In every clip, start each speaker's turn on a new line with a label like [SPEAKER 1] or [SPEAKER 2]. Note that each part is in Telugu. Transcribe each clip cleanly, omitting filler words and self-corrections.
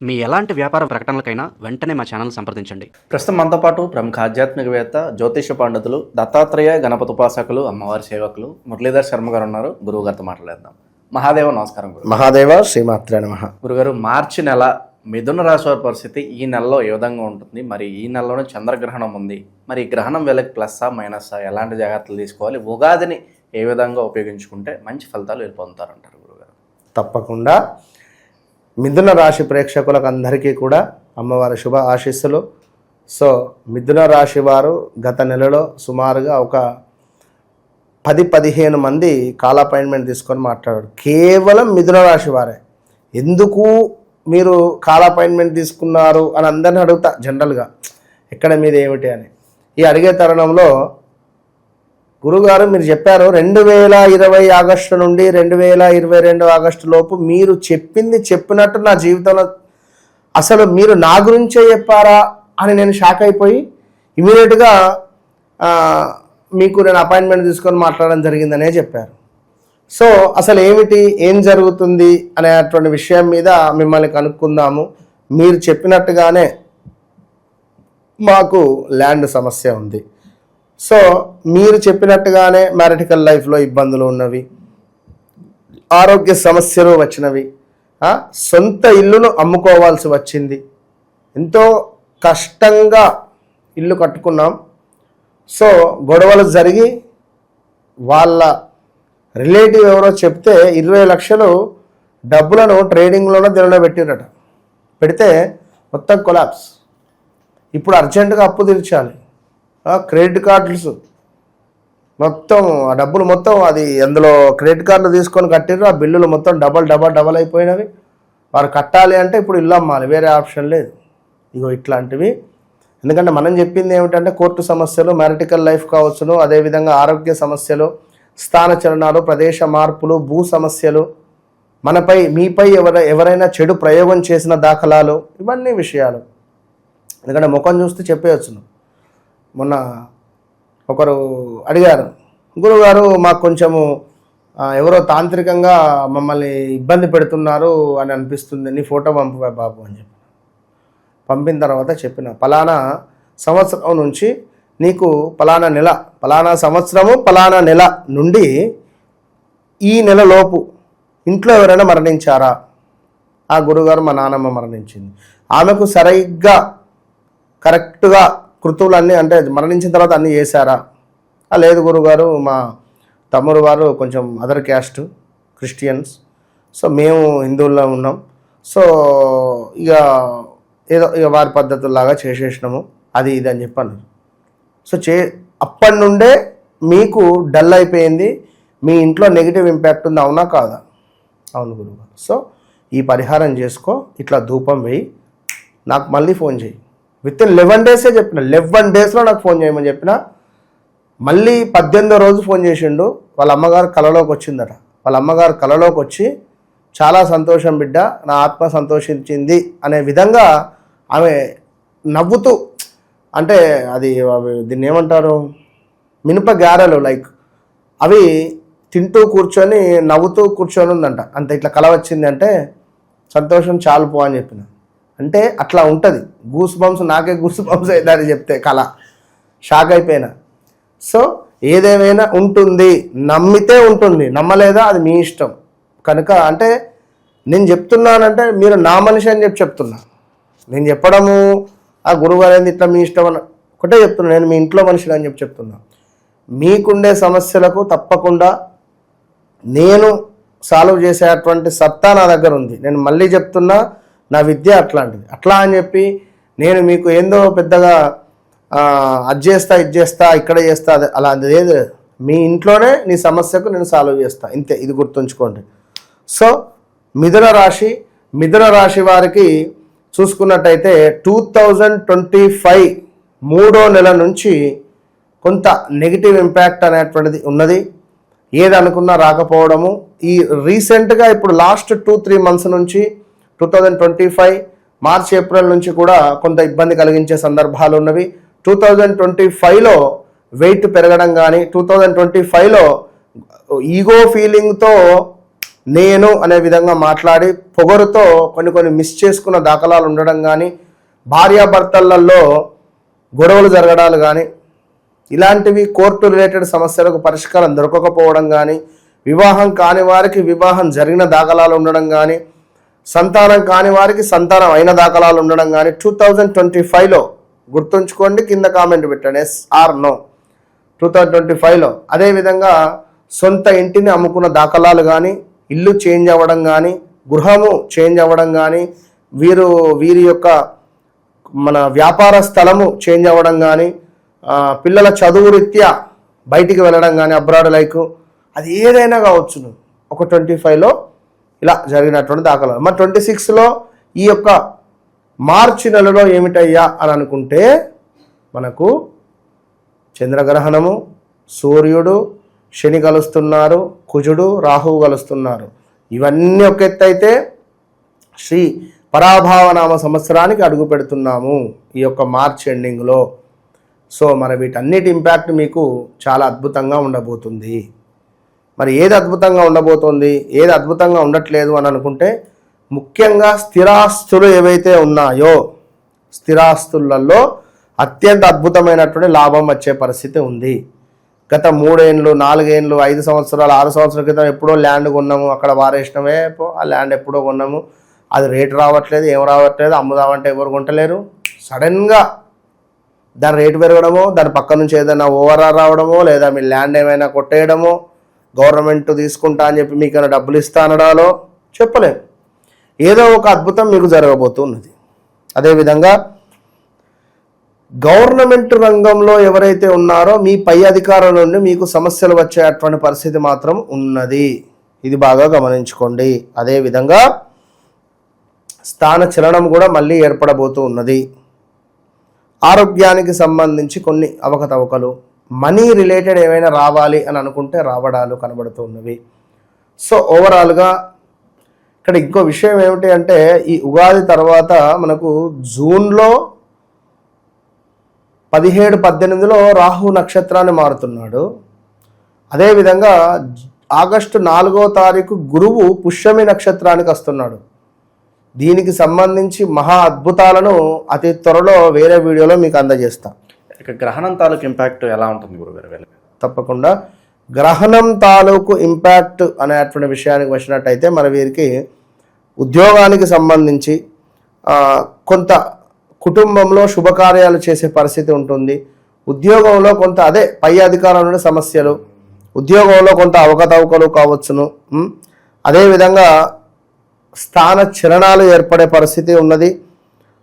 [SPEAKER 1] మీ ఎలాంటి వ్యాపార ప్రకటనలకైనా వెంటనే మా ఛానల్ సంప్రదించండి.
[SPEAKER 2] ప్రస్తుతం మనతో పాటు ప్రముఖ ఆధ్యాత్మికవేత్త, జ్యోతిష పండితులు, దత్తాత్రేయ గణపతి ఉపాసకులు, అమ్మవారి సేవకులు మురళీధర్ శర్మ గారు ఉన్నారు. గురువు గారితో మాట్లాడేద్దాం. మహాదేవ నమస్కారం. గురు
[SPEAKER 3] మహాదేవ శ్రీమాత్రే నమః.
[SPEAKER 2] గురుగారు, మార్చి నెల మిథున రాశి వారి పరిస్థితి ఈ నెలలో ఏ విధంగా ఉంటుంది? మరి ఈ నెలలోనే చంద్రగ్రహణం ఉంది. మరి ఈ గ్రహణం వేళకి ప్లస్సా మైనస్సా, ఎలాంటి జాగ్రత్తలు తీసుకోవాలి? ఉగాదిని ఏ విధంగా ఉపయోగించుకుంటే మంచి ఫలితాలు పొందుతారంటారు గురుగారు?
[SPEAKER 3] తప్పకుండా మిథున రాశి ప్రేక్షకులకు అందరికీ కూడా అమ్మవారి శుభ ఆశీస్సులు. సో మిథున రాశి వారు గత నెలలో సుమారుగా ఒక 10-15 మంది కాల్ అపాయింట్మెంట్ తీసుకొని మాట్లాడారు. కేవలం మిథున రాశి వారే. ఎందుకు మీరు కాల్ అపాయింట్మెంట్ తీసుకున్నారు అని అందరిని అడుగుతా జనరల్గా, ఎక్కడ మీది ఏమిటి అని. ఈ అడిగే తరుణంలో గురుగారు మీరు చెప్పారు 2020 ఆగస్టు నుండి 2022 ఆగస్టు లోపు మీరు చెప్పినట్టు నా జీవితంలో అసలు మీరు నా గురించే చెప్పారా అని నేను షాక్ అయిపోయి ఇమీడియట్గా మీకు నేను అపాయింట్మెంట్ తీసుకొని మాట్లాడడం జరిగిందనే చెప్పారు. సో అసలు ఏం జరుగుతుంది అనేటువంటి విషయం మీద మిమ్మల్ని కనుక్కుందాము. మీరు చెప్పినట్టుగానే మాకు ల్యాండ్ సమస్య ఉంది. సో మీరు చెప్పినట్టుగానే మ్యారిటికల్ లైఫ్లో ఇబ్బందులు ఉన్నవి, ఆరోగ్య సమస్యలు వచ్చినవి, సొంత ఇల్లును అమ్ముకోవాల్సి వచ్చింది, ఎంతో కష్టంగా ఇల్లు కట్టుకున్నాం. సో గొడవలు జరిగి వాళ్ళ రిలేటివ్ ఎవరో చెప్తే 20 లక్షలు డబ్బులను ట్రేడింగ్లోనే దీనిలో పెట్టిరట. పెడితే మొత్తం కొలాప్స్. ఇప్పుడు అర్జెంటుగా అప్పు తీర్చాలి. క్రెడిట్ కార్డులు మొత్తం ఆ డబ్బులు మొత్తం అది అందులో క్రెడిట్ కార్డులు తీసుకొని కట్టిర్రు. ఆ బిల్లులు మొత్తం డబల్ అయిపోయినవి. వారు కట్టాలి అంటే ఇప్పుడు ఇల్లు అమ్మాలి, వేరే ఆప్షన్ లేదు. ఇగో ఇట్లాంటివి. ఎందుకంటే మనం చెప్పింది ఏమిటంటే కోర్టు సమస్యలు, మ్యారిటికల్ లైఫ్ కావచ్చును, అదేవిధంగా ఆరోగ్య సమస్యలు, స్థాన చలనాలు, ప్రదేశ మార్పులు, భూ సమస్యలు, మనపై మీపై ఎవరైనా చెడు ప్రయోగం చేసిన దాఖలాలు, ఇవన్నీ విషయాలు. ఎందుకంటే ముఖం చూస్తే చెప్పేయచ్చును. మొన్న ఒకరు అడిగారు, గురుగారు మాకు కొంచెము ఎవరో తాంత్రికంగా మమ్మల్ని ఇబ్బంది పెడుతున్నారు అని అనిపిస్తుంది, నీ ఫోటో పంపువా బాబు అని చెప్పి పంపిన తర్వాత చెప్పిన ఫలానా సంవత్సరం నుంచి నీకు ఫలానా నెల, ఫలానా సంవత్సరము, ఫలానా నెల నుండి ఈ నెలలోపు ఇంట్లో ఎవరైనా మరణించారా? ఆ గురుగారు మా నాన్నమ్మ మరణించింది. ఆమెకు సరిగ్గా కరెక్ట్గా కృతువులన్నీ అంటే మరణించిన తర్వాత అన్నీ చేశారా? లేదు గురుగారు, మా తమ్ముడు వారు కొంచెం అదర్ క్యాస్ట్ క్రిస్టియన్స్, సో మేము హిందువుల్లో ఉన్నాం, సో ఇక వారి పద్ధతుల్లాగా చేసేసినాము, అది ఇది అని చెప్పాను. సో అప్పటి నుండే మీకు డల్ అయిపోయింది, మీ ఇంట్లో నెగిటివ్ ఇంపాక్ట్ ఉంది, అవునా కాదా? అవును గురుగారు. సో ఈ పరిహారం చేసుకో, ఇట్లా ధూపం వేయి, నాకు మళ్ళీ ఫోన్ చేయి. విత్ ఇన్ 11 డేసే చెప్పిన, 11 డేస్లో నాకు ఫోన్ చేయమని చెప్పిన. మళ్ళీ 18వ రోజు ఫోన్ చేసిండు. వాళ్ళ అమ్మగారు కలలోకి వచ్చిందట. వాళ్ళ అమ్మగారు కలలోకి వచ్చి చాలా సంతోషం బిడ్డ, నా ఆత్మ సంతోషించింది అనే విధంగా ఆమె నవ్వుతూ, అంటే అది దీన్ని ఏమంటారు, మినప గారెలు లైక్ అవి తింటూ కూర్చొని నవ్వుతూ కూర్చొని ఉందంట. అంత ఇట్లా కల వచ్చింది అంటే సంతోషం చాలు పో అని చెప్పిన. అంటే అట్లా ఉంటుంది. గూస్ బంప్స్, నాకే గూస్ బంప్స్ అయిందని చెప్తే కళ షాక్ అయిపోయినా. సో ఏదేమైనా ఉంటుంది, నమ్మితే ఉంటుంది, నమ్మలేదా అది మీ ఇష్టం. కనుక అంటే నేను చెప్తున్నానంటే మీరు నా మనిషి అని చెప్తున్నా. నేను చెప్పడము ఆ గురువుగారు ఏంది ఇట్లా మీ ఇష్టం అని ఒకటే చెప్తున్నా. నేను మీ ఇంట్లో మనిషిని అని చెప్తున్నా. మీకుండే సమస్యలకు తప్పకుండా నేను సాల్వ్ చేసేటువంటి సత్తా నా దగ్గర ఉంది. నేను మళ్ళీ చెప్తున్నా, నా విద్య అట్లాంటిది. అట్లా అని చెప్పి నేను మీకు ఏందో పెద్దగా అది చేస్తా, ఇది చేస్తా, ఇక్కడ చేస్తా, అలాంటిది ఏది. మీ ఇంట్లోనే నీ సమస్యకు నేను సాల్వ్ చేస్తా, ఇంతే. ఇది గుర్తుంచుకోండి. సో మిథున రాశి వారికి చూసుకున్నట్టయితే 2025 3వ నెల నుంచి కొంత నెగిటివ్ ఇంపాక్ట్ అనేటువంటిది ఉన్నది. ఏది అనుకున్నా రాకపోవడము. ఈ రీసెంట్గా ఇప్పుడు లాస్ట్ 2-3 మంత్స్ నుంచి 2025 మార్చ్ ఏప్రిల్ నుంచి కూడా కొంత ఇబ్బంది కలిగించే సందర్భాలు ఉన్నవి. 2025లో వెయిట్ పెరగడం కానీ, 2025లో ఈగో ఫీలింగ్తో నేను అనే విధంగా మాట్లాడి పొగరుతో కొన్ని మిస్ చేసుకున్న దాఖలాలు ఉండడం కానీ, భార్యాభర్తలలో గొడవలు జరగడాలు కానీ, ఇలాంటివి కోర్టు రిలేటెడ్ సమస్యలకు పరిష్కారం దొరకకపోవడం కానీ, వివాహం కాని వారికి వివాహం జరిగిన దాఖలాలు ఉండడం కానీ, సంతానం కాని వారికి సంతానం అయిన దాఖలాలు ఉండడం కానీ 2025లో గుర్తుంచుకోండి, కింద కామెంట్ పెట్టండి ఎస్ ఆర్ నో. 2025లో అదేవిధంగా సొంత ఇంటిని అమ్ముకున్న దాఖలాలు కానీ, ఇల్లు చేంజ్ అవ్వడం కానీ, గృహము చేంజ్ అవ్వడం కానీ, వీరి యొక్క మన వ్యాపార స్థలము చేంజ్ అవ్వడం కానీ, పిల్లల చదువు రీత్యా బయటికి వెళ్ళడం కానీ, అబ్రాడ్ లైక్ అది ఏదైనా కావచ్చును. ఒక 25లో ఇలా జరిగినటువంటి దాఖలాలు. మరి 26లో ఈ యొక్క మార్చి నెలలో ఏమిటయ్యా అని అనుకుంటే మనకు చంద్రగ్రహణము, సూర్యుడు, శని కలుస్తున్నారు, కుజుడు, రాహువు కలుస్తున్నారు. ఇవన్నీ ఒక ఎత్తు అయితే శ్రీ పరాభావనామ సంవత్సరానికి అడుగు పెడుతున్నాము ఈ యొక్క మార్చ్ ఎండింగ్లో. సో మరి వీటన్నిటి ఇంపాక్ట్ మీకు చాలా అద్భుతంగా ఉండబోతుంది. మరి ఏది అద్భుతంగా ఉండబోతోంది, ఏది అద్భుతంగా ఉండట్లేదు అని అనుకుంటే, ముఖ్యంగా స్థిరాస్తులు ఏవైతే ఉన్నాయో స్థిరాస్తులలో అత్యంత అద్భుతమైనటువంటి లాభం వచ్చే పరిస్థితి ఉంది. గత 3 ఏళ్ళు 4 ఏళ్ళు 5 సంవత్సరాలు 6 సంవత్సరాల క్రితం ఎప్పుడో ల్యాండ్ కొన్నాము, అక్కడ వారేసినమే ఆ ల్యాండ్ ఎప్పుడో కొన్నాము, అది రేటు రావట్లేదు, ఏం రావట్లేదు, అమ్ముదామంటే ఎవరు కొంటలేరు. సడన్గా దాని రేటు పెరగడమో, దాని పక్క నుంచి ఏదైనా ఓవరాల్ రావడమో, లేదా మీ ల్యాండ్ ఏమైనా కొట్టేయడమో, గవర్నమెంట్ తీసుకుంటా అని చెప్పి మీకు ఏమైనా డబ్బులు ఇస్తా అనడాలో చెప్పలేము. ఏదో ఒక అద్భుతం మీకు జరగబోతున్నది. అదేవిధంగా గవర్నమెంట్ రంగంలో ఎవరైతే ఉన్నారో మీ పై అధికారుల నుండి మీకు సమస్యలు వచ్చేటువంటి పరిస్థితి మాత్రం ఉన్నది. ఇది బాగా గమనించుకోండి. అదేవిధంగా స్థాన చలనం కూడా మళ్ళీ ఏర్పడబోతూ ఉన్నది. ఆరోగ్యానికి సంబంధించి కొన్ని అవకతవకలు, మనీ రిలేటెడ్ ఏమైనా రావాలి అని అనుకుంటే రావడాలు కనబడుతూ ఉన్నవి. సో ఓవరాల్గా ఇక్కడ ఇంకో విషయం ఏమిటి అంటే, ఈ ఉగాది తర్వాత మనకు జూన్లో 17-18లో రాహు నక్షత్రాన్ని మారుతున్నాడు. అదేవిధంగా ఆగస్టు 4వ తారీఖు గురువు పుష్యమి నక్షత్రానికి వస్తున్నాడు. దీనికి సంబంధించి మహా అద్భుతాలను అతి త్వరలో వేరే వీడియోలో మీకు అందజేస్తా.
[SPEAKER 2] ఇక గ్రహణం తాలూకు ఇంపాక్ట్ ఎలా ఉంటుంది గురుగారు?
[SPEAKER 3] తప్పకుండా గ్రహణం తాలూకు ఇంపాక్ట్ అనేటువంటి విషయానికి వచ్చినట్టయితే మన వీరికి ఉద్యోగానికి సంబంధించి కొంత కుటుంబంలో శుభకార్యాలు చేసే పరిస్థితి ఉంటుంది. ఉద్యోగంలో కొంత పై అధికారుల నుండి సమస్యలు, ఉద్యోగంలో కొంత అవకతవకలు కావచ్చును. అదేవిధంగా స్థాన చలనాలు ఏర్పడే పరిస్థితి ఉన్నది.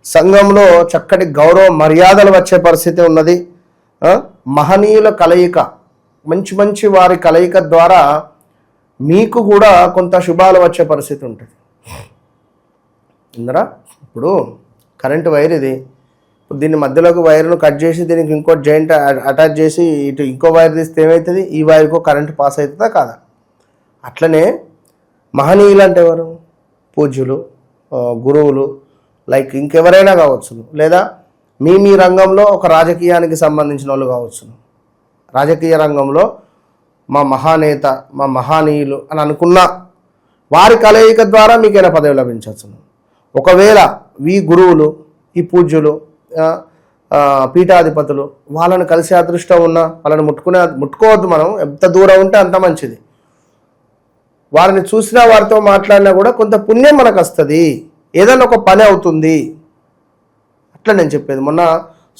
[SPEAKER 3] సంఘంలో చక్కటి గౌరవ మర్యాదలు వచ్చే పరిస్థితి ఉన్నది. మహనీయుల కలయిక, మంచి వారి కలయిక ద్వారా మీకు కూడా కొంత శుభాలు వచ్చే పరిస్థితి ఉంటుంది. ఇందరా ఇప్పుడు కరెంటు వైర్ ఇది, దీన్ని మధ్యలోకి వైర్ను కట్ చేసి దీనికి ఇంకో జాయింట్ అటాచ్ చేసి ఇటు ఇంకో వైర్ తీస్తే ఏమవుతుంది? ఈ వైర్కో కరెంటు పాస్ అవుతుందా కాదా? అట్లనే మహనీయులు అంటే ఎవరు? పూజ్యులు, గురువులు, లైక్ ఇంకెవరైనా కావచ్చును, లేదా మీ రంగంలో ఒక రాజకీయానికి సంబంధించిన వాళ్ళు కావచ్చును. రాజకీయ రంగంలో మా మహానేత, మా మహనీయులు అని అనుకున్న వారి కలయిక ద్వారా మీకైనా పదవి లభించవచ్చును. ఒకవేళ ఈ గురువులు, ఈ పూజ్యులు, పీఠాధిపతులు వాళ్ళని కలిసే అదృష్టం ఉన్నా వాళ్ళని ముట్టుకోవద్దు. మనం ఎంత దూరం ఉంటే అంత మంచిది. వారిని చూసినా వారితో మాట్లాడినా కూడా కొంత పుణ్యం మనకు వస్తుంది, ఏదైనా ఒక పని అవుతుంది. అట్లా నేను చెప్పేది. మొన్న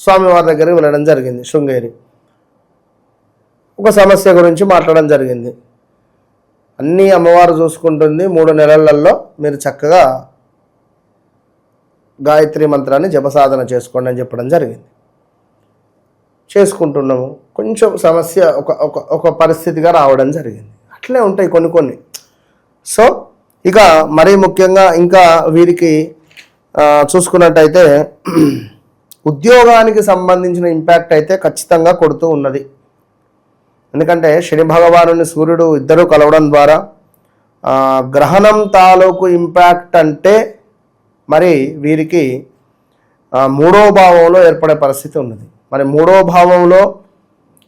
[SPEAKER 3] స్వామివారి దగ్గరికి వెళ్ళడం జరిగింది, శృంగేరి. ఒక సమస్య గురించి మాట్లాడడం జరిగింది. అన్నీ అమ్మవారు చూసుకుంటుంది, 3 నెలలలో మీరు చక్కగా గాయత్రి మంత్రాన్ని జపసాధన చేసుకోండి అని చెప్పడం జరిగింది. చేసుకుంటున్నాము. కొంచెం సమస్య ఒక పరిస్థితిగా రావడం జరిగింది. అట్లే ఉంటాయి కొన్ని. సో ఇక మరీ ముఖ్యంగా ఇంకా వీరికి చూసుకున్నట్టయితే ఉద్యోగానికి సంబంధించిన ఇంపాక్ట్ అయితే ఖచ్చితంగా కొడుతూ ఉన్నది. ఎందుకంటే శని భగవానుని సూర్యుడు ఇద్దరు కలవడం ద్వారా గ్రహణం తాలూకు ఇంపాక్ట్ అంటే మరి వీరికి 3వ భావంలో ఏర్పడే పరిస్థితి ఉన్నది. మరి 3వ భావంలో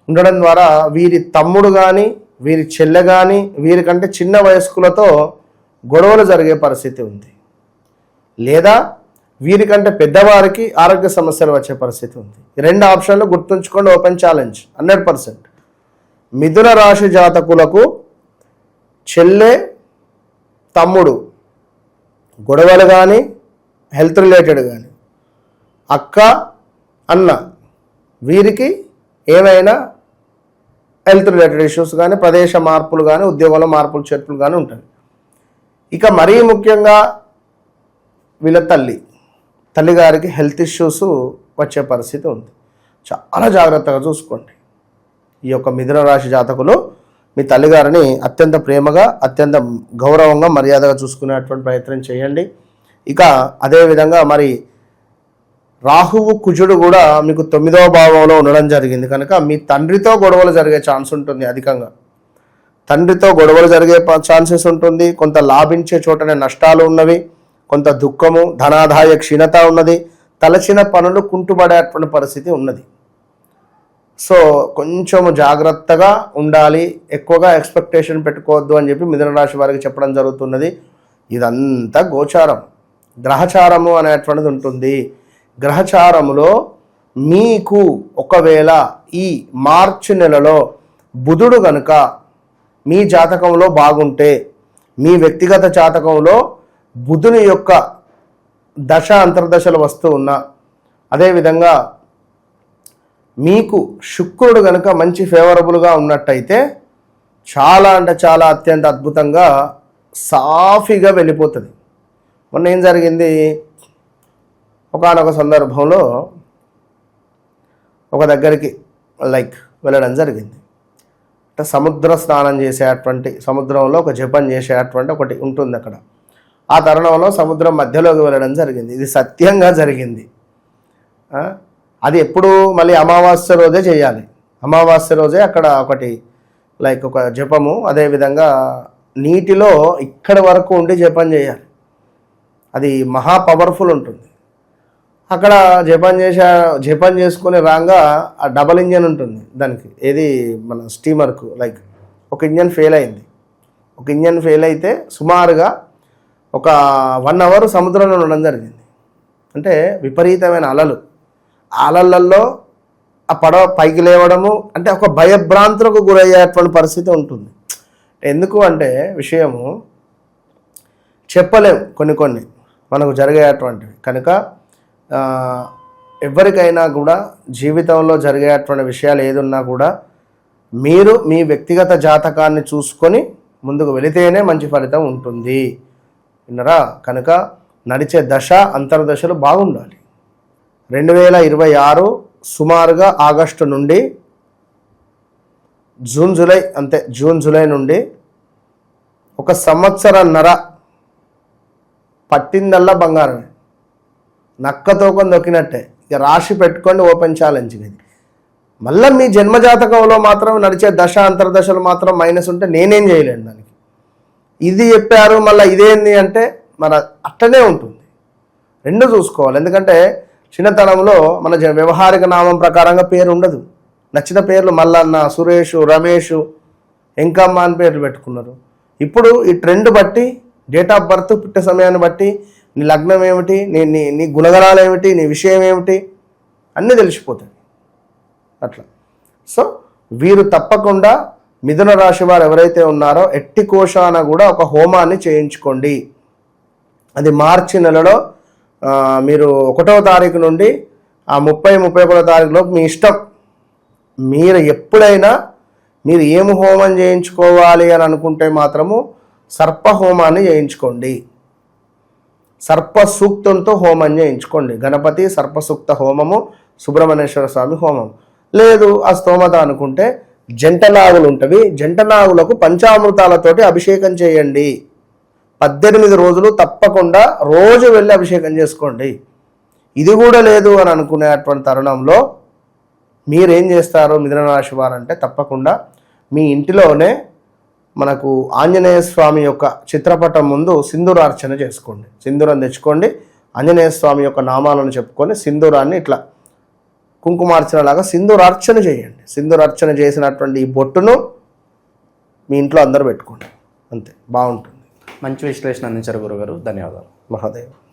[SPEAKER 3] ఉండడం ద్వారా వీరి తమ్ముడు కానీ, వీరి చెల్లె కానీ, వీరికంటే చిన్న వయస్కులతో గొడవలు జరిగే పరిస్థితి ఉంది, లేదా వీరికంటే పెద్దవారికి ఆరోగ్య సమస్యలు వచ్చే పరిస్థితి ఉంది. ఈ 2 ఆప్షన్లు గుర్తుంచుకోండి. Open challenge 100%. మిథున రాశి జాతకులకు చెల్లె తమ్ముడు గొడవలు కానీ, హెల్త్ రిలేటెడ్ కానీ, అక్క అన్న వీరికి ఏమైనా హెల్త్ రిలేటెడ్ ఇష్యూస్ కానీ, ప్రదేశ మార్పులు కానీ, ఉద్యోగంలో మార్పులు చేర్పులు కానీ ఉంటాయి. ఇక మరీ ముఖ్యంగా వీళ్ళ తల్లిగారికి హెల్త్ ఇష్యూస్ వచ్చే పరిస్థితి ఉంది. చాలా జాగ్రత్తగా చూసుకోండి. ఈ యొక్క మిథున రాశి జాతకులు మీ తల్లిగారిని అత్యంత ప్రేమగా, అత్యంత గౌరవంగా, మర్యాదగా చూసుకునేటువంటి ప్రయత్నం చేయండి. ఇక అదేవిధంగా మరి రాహువు కుజుడు కూడా మీకు 9వ భావంలో ఉండడం జరిగింది కనుక మీ తండ్రితో గొడవలు జరిగే ఛాన్స్ ఉంటుంది. అధికంగా తండ్రితో గొడవలు జరిగే ఛాన్సెస్ ఉంటుంది. కొంత లాభించే చోటనే నష్టాలు ఉన్నవి, కొంత దుఃఖము, ధనాదాయ క్షీణత ఉన్నది, తలచిన పనులు కుంటుపడేటువంటి పరిస్థితి ఉన్నది. సో కొంచెము జాగ్రత్తగా ఉండాలి, ఎక్కువగా ఎక్స్పెక్టేషన్ పెట్టుకోవద్దు అని చెప్పి మిథున రాశి వారికి చెప్పడం జరుగుతున్నది. ఇదంతా గోచారం, గ్రహచారము అనేటువంటిది ఉంటుంది. గ్రహచారములో మీకు ఒకవేళ ఈ మార్చి నెలలో బుధుడు గనుక మీ జాతకంలో బాగుంటే, మీ వ్యక్తిగత జాతకంలో బుధుని యొక్క దశ అంతర్దశలు వస్తూ ఉన్నా, అదేవిధంగా మీకు శుక్రుడు కనుక మంచి ఫేవరబుల్గా ఉన్నట్టయితే చాలా అంటే చాలా అత్యంత అద్భుతంగా సాఫీగా వెళ్ళిపోతుంది. మొన్న ఏం జరిగింది, ఒకానొక సందర్భంలో ఒక దగ్గరికి వెళ్ళడం జరిగింది. అంటే సముద్ర స్నానం చేసేటువంటి, సముద్రంలో ఒక జపం చేసేటువంటి ఒకటి ఉంటుంది అక్కడ. ఆ తరుణంలో సముద్రం మధ్యలోకి వెళ్ళడం జరిగింది. ఇది సత్యంగా జరిగింది. అది ఎప్పుడు మళ్ళీ అమావాస్య రోజే చేయాలి. అమావాస్య రోజే అక్కడ ఒకటి ఒక జపము, అదేవిధంగా నీటిలో ఇక్కడి వరకు ఉండి జపం చేయాలి. అది మహా పవర్ఫుల్ ఉంటుంది. అక్కడ జపం చేసుకుని రాగా ఆ డబల్ ఇంజన్ ఉంటుంది దానికి, ఏది మన స్టీమర్కు. ఒక ఇంజన్ ఫెయిల్ అయింది. ఒక ఇంజన్ ఫెయిల్ అయితే సుమారుగా ఒక 1 అవర్ సముద్రంలో ఉండడం జరిగింది. అంటే విపరీతమైన అలలు, అలలలో ఆ పడవ పైకి లేవడము, అంటే ఒక భయభ్రాంతులకు గురయ్యేటువంటి పరిస్థితి ఉంటుంది. ఎందుకు అంటే విషయము చెప్పలేము, కొన్ని మనకు జరిగేటువంటివి. కనుక ఎవరికైనా కూడా జీవితంలో జరిగేటువంటి విషయాలు ఏదున్నా కూడా మీరు మీ వ్యక్తిగత జాతకాన్ని చూసుకొని ముందుకు వెళితేనే మంచి ఫలితం ఉంటుంది. విన్నరా? కనుక నడిచే దశ అంతర్దశలు బాగుండాలి. 2026 సుమారుగా ఆగస్టు నుండి జూన్ జూలై నుండి 1 సంవత్సరన్నర పట్టిందల్లా బంగారమే, నక్కతోకం దొక్కినట్టే. ఇక రాశి పెట్టుకోండి, ఓపెన్ ఛాలెంజ్ ఇది. మళ్ళీ మీ జన్మజాతకంలో మాత్రం నడిచే దశ అంతర్దశలు మాత్రం మైనస్ ఉంటే నేనేం చేయలేను దానికి. ఇది చెప్పారు మళ్ళీ ఇదేంది అంటే మన అట్టనే ఉంటుంది. 2 చూసుకోవాలి. ఎందుకంటే చిన్నతనంలో మన వ్యవహారిక నామం ప్రకారంగా పేరు ఉండదు. నచ్చిన పేర్లు మల్లన్న, సురేష్, రమేష్, ఎంకమ్మ అని పేర్లు పెట్టుకున్నారు. ఇప్పుడు ఈ ట్రెండ్ బట్టి, డేట్ ఆఫ్ బర్త్, పుట్టే సమయాన్ని బట్టి నీ లగ్నం ఏమిటి, నీ గుణగణాలు ఏమిటి, నీ విషయం ఏమిటి అన్నీ తెలిసిపోతాయి అట్లా. సో వీరు తప్పకుండా మిథున రాశి వారు ఎవరైతే ఉన్నారో ఎట్టి కోశాన కూడా ఒక హోమాన్ని చేయించుకోండి. అది మార్చి నెలలో మీరు 1వ తారీఖు నుండి 30-31వ తారీఖులోపు మీ ఇష్టం. మీరు ఎప్పుడైనా మీరు ఏమి హోమం చేయించుకోవాలి అని అనుకుంటే మాత్రము సర్ప హోమాన్ని చేయించుకోండి. సర్ప సూక్తంతో హోమం చేయించుకోండి. గణపతి సర్పసూక్త హోమము, సుబ్రహ్మణ్యేశ్వర స్వామి హోమం. లేదు ఆ స్తోమత అనుకుంటే జంట నాగులు ఉంటవి, జంట నాగులకు పంచామృతాలతోటి అభిషేకం చేయండి. 18 రోజులు తప్పకుండా రోజు వెళ్ళి అభిషేకం చేసుకోండి. ఇది కూడా లేదు అని అనుకునేటువంటి తరుణంలో మీరేం చేస్తారు మిథున రాశి వారంటే, తప్పకుండా మీ ఇంటిలోనే మనకు ఆంజనేయ స్వామి యొక్క చిత్రపటం ముందు సింధూరార్చన చేసుకోండి. సింధూరం తెచ్చుకోండి, ఆంజనేయ స్వామి యొక్క నామాలను చెప్పుకొని సింధూరాన్ని ఇట్లా కుంకుమార్చన లాగా సింధూరార్చన చేయండి. సింధూరార్చన చేసినటువంటి ఈ బొట్టును మీ ఇంట్లో అందరూ పెట్టుకోండి. అంతే, బాగుంటుంది.
[SPEAKER 2] మంచి విశ్లేషణ అందించారు గురుగారు. ధన్యవాదాలు.
[SPEAKER 3] మహాదేవ్.